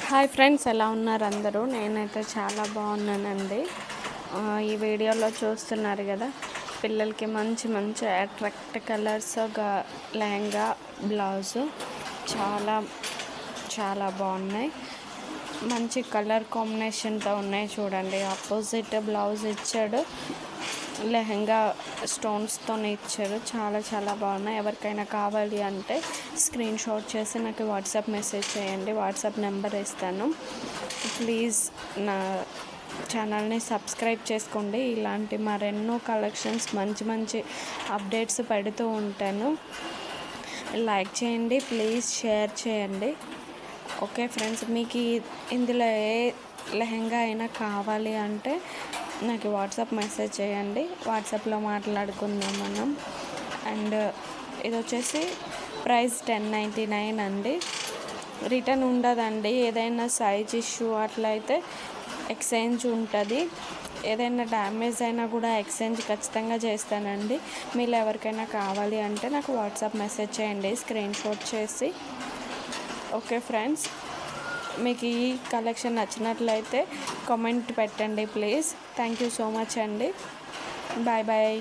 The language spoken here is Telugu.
హాయ్ ఫ్రెండ్స్, ఎలా ఉన్నారు అందరూ? నేనైతే చాలా బాగున్నానండి. ఈ వీడియోలో చూస్తున్నారు కదా, పిల్లలకి మంచి మంచి అట్రాక్ట్ కలర్స్గా లెహంగా బ్లౌజు చాలా చాలా బాగున్నాయి. మంచి కలర్ కాంబినేషన్తో ఉన్నాయి. చూడండి, ఆపోజిట్ బ్లౌజ్ ఇచ్చాడు, లెహంగా స్టోన్స్తో ఇచ్చారు. చాలా చాలా బాగున్నాయి. ఎవరికైనా కావాలి అంటే స్క్రీన్ షాట్ చేసి నాకు వాట్సాప్ మెసేజ్ చేయండి. వాట్సాప్ నెంబర్ ఇస్తాను. ప్లీజ్ నా ఛానల్ని సబ్స్క్రైబ్ చేసుకోండి. ఇలాంటి మరెన్నో కలెక్షన్స్, మంచి మంచి అప్డేట్స్ పెడుతూ ఉంటాను. లైక్ చేయండి, ప్లీజ్ షేర్ చేయండి. ఓకే ఫ్రెండ్స్, మీకు ఇందులో ఏ లెహంగా అయినా కావాలి అంటే నాకు వాట్సాప్ మెసేజ్ చేయండి. వాట్సాప్లో మాట్లాడుకుందాం మనం. అండ్ ఇది వచ్చేసి ప్రైస్ 1099 అండి. రిటర్న్ ఉండదండి. ఏదైనా సైజ్ ఇష్యూ అట్లా అయితే ఎక్స్చేంజ్ ఉంటుంది. ఏదైనా డ్యామేజ్ అయినా కూడా ఎక్స్చేంజ్ ఖచ్చితంగా చేస్తానండి. మీరు ఎవరికైనా కావాలి అంటే నాకు వాట్సాప్ మెసేజ్ చేయండి స్క్రీన్ షాట్ చేసి. ఓకే ఫ్రెండ్స్, మీకు ఈ కలెక్షన్ నచ్చినట్లయితే కామెంట్ పెట్టండి please. Thank you so much అండి. Bye bye.